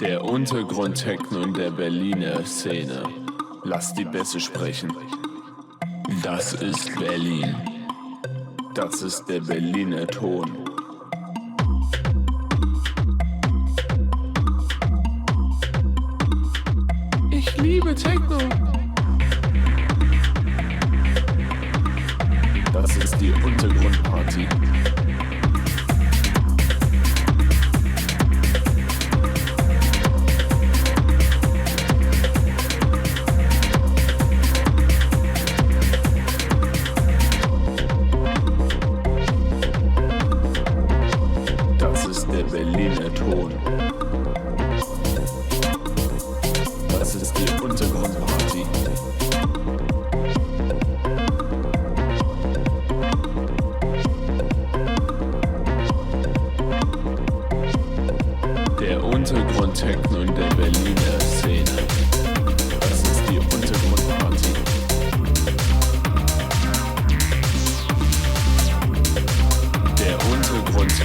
Der Untergrund-Techno in der Berliner Szene. Lass die Bässe sprechen. Das ist Berlin. Das ist der Berliner Ton. Ich liebe Techno. Das ist die Untergrundparty. Das ist der Berliner Ton. Das ist die Untergrundparty. Der Untergrund-Techno in der Berliner